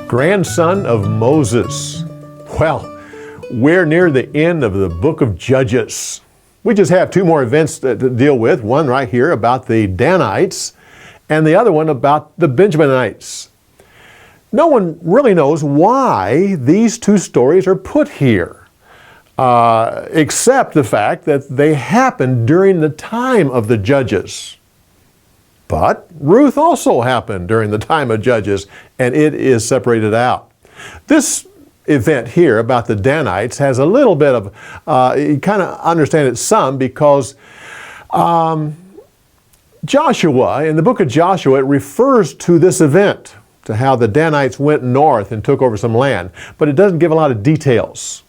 grandson of Moses. Well, we're near the end of the book of Judges. We just have two more events to deal with, one right here about the Danites and the other one about the Benjaminites. No one really knows why these two stories are put here, except the fact that they happened during the time of the Judges. But Ruth also happened during the time of Judges, and it is separated out. This event here about the Danites has a little bit of, you kind of understand it some because Joshua, in the book of Joshua, it refers to this event, to how the Danites went north and took over some land, but it doesn't give a lot of details.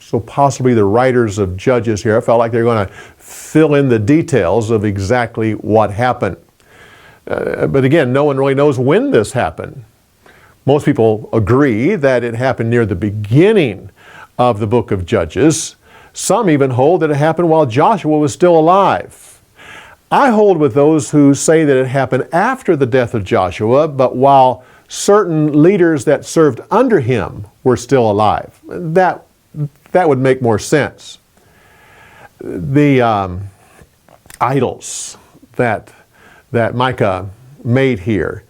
So possibly the writers of Judges here felt like they're going to fill in the details of exactly what happened. But again, no one really knows when this happened. Most people agree that it happened near the beginning of the book of Judges. Some even hold that it happened while Joshua was still alive. I hold with those who say that it happened after the death of Joshua, but while certain leaders that served under him were still alive. That would make more sense. The idols that Micah made here.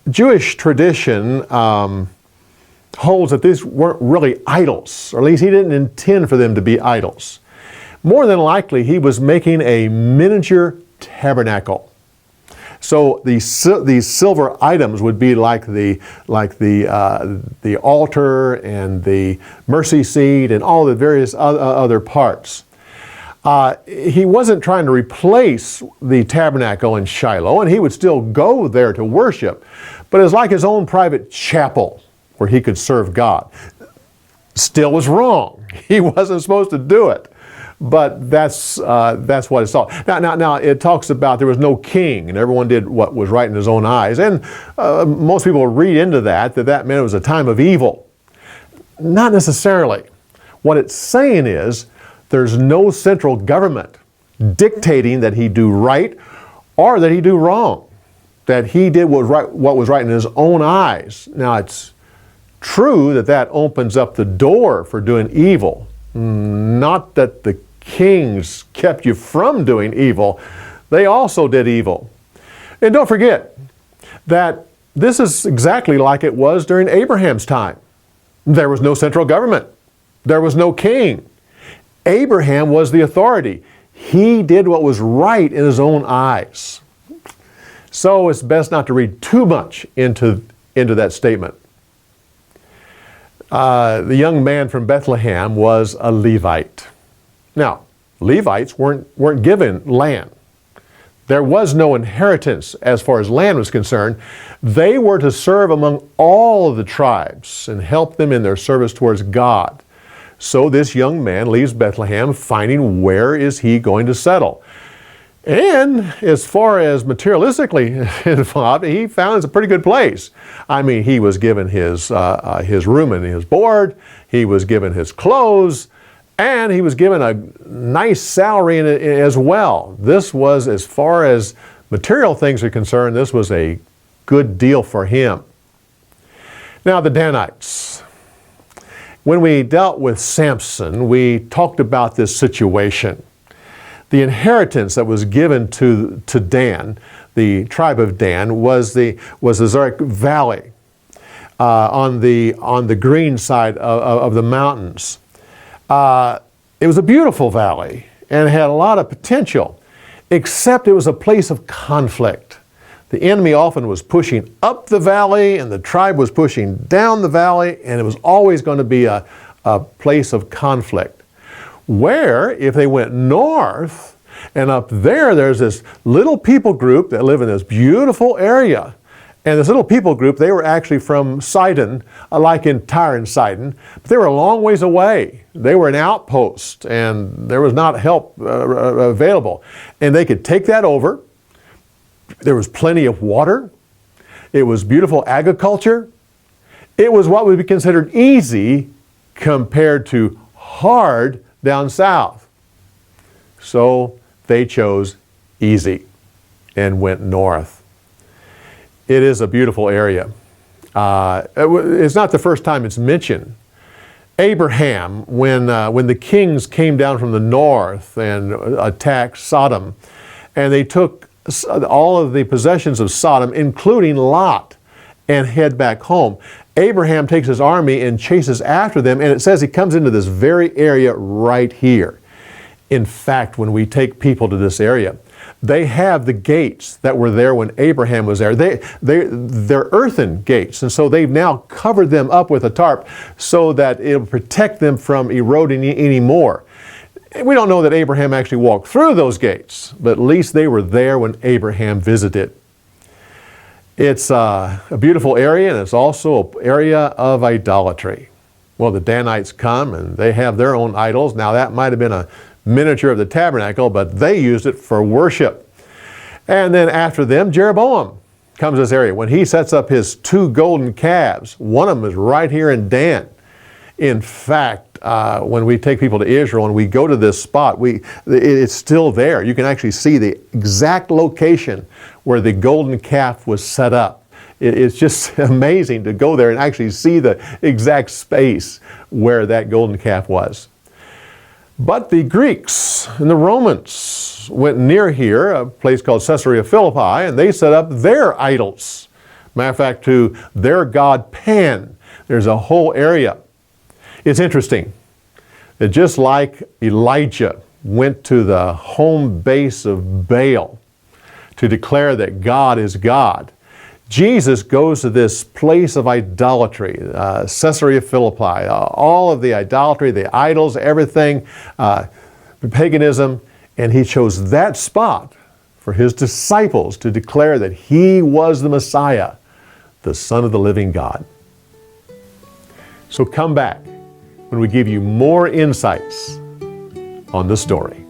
Jewish tradition holds that these weren't really idols, or at least he didn't intend for them to be idols. More than likely, he was making a miniature tabernacle. So these silver items would be like the altar and the mercy seat and all the various other parts. He wasn't trying to replace the tabernacle in Shiloh, and he would still go there to worship, but it was like his own private chapel where he could serve God. Still was wrong. He wasn't supposed to do it, but that's what it's all. Now it talks about there was no king, and everyone did what was right in his own eyes, and most people read into that meant it was a time of evil. Not necessarily. What it's saying is, there's no central government dictating that he do right or that he do wrong, that he did what was right in his own eyes. Now, it's true that opens up the door for doing evil, not that the kings kept you from doing evil. They also did evil. And don't forget that this is exactly like it was during Abraham's time. There was no central government. There was no king. Abraham was the authority. He did what was right in his own eyes. So it's best not to read too much into that statement. The young man from Bethlehem was a Levite. Now, Levites weren't given land. There was no inheritance as far as land was concerned. They were to serve among all of the tribes and help them in their service towards God. So this young man leaves Bethlehem, finding where is he going to settle. And as far as materialistically involved, he found it's a pretty good place. I mean, he was given his room and his board, he was given his clothes, and he was given a nice salary as well. This was, as far as material things are concerned, this was a good deal for him. Now, the Danites. When we dealt with Samson, we talked about this situation. The inheritance that was given to Dan, the tribe of Dan, was the Zarek Valley on the green side of the mountains. It was a beautiful valley and it had a lot of potential, except it was a place of conflict. The enemy often was pushing up the valley and the tribe was pushing down the valley, and it was always going to be a place of conflict. Where, if they went north, and up there's this little people group that live in this beautiful area. And this little people group, they were actually from Sidon, like in Tyre and Sidon, but they were a long ways away. They were an outpost, and there was not help available. And they could take that over. There was plenty of water. It was beautiful agriculture. It was what would be considered easy compared to hard down south. So they chose easy and went north. It is a beautiful area. It's not the first time it's mentioned. Abraham, when the kings came down from the north and attacked Sodom, and they took all of the possessions of Sodom, including Lot, and head back home. Abraham takes his army and chases after them, and it says he comes into this very area right here. In fact, when we take people to this area, they have the gates that were there when Abraham was there. They're earthen gates, and so they've now covered them up with a tarp so that it'll protect them from eroding anymore. We don't know that Abraham actually walked through those gates, but at least they were there when Abraham visited. It's a beautiful area, and it's also an area of idolatry. Well, the Danites come and they have their own idols. Now, that might have been a miniature of the tabernacle, but they used it for worship. And then after them, Jeroboam comes to this area. When he sets up his 2 golden calves, one of them is right here in Dan. In fact, when we take people to Israel and we go to this spot, it's still there. You can actually see the exact location where the golden calf was set up. It's just amazing to go there and actually see the exact space where that golden calf was. But the Greeks and the Romans went near here, a place called Caesarea Philippi, and they set up their idols. Matter of fact, to their god Pan. There's a whole area. It's interesting that just like Elijah went to the home base of Baal to declare that God is God, Jesus goes to this place of idolatry, Caesarea Philippi, all of the idolatry, the idols, everything, paganism, and he chose that spot for his disciples to declare that he was the Messiah, the Son of the living God. So come back when we give you more insights on the story.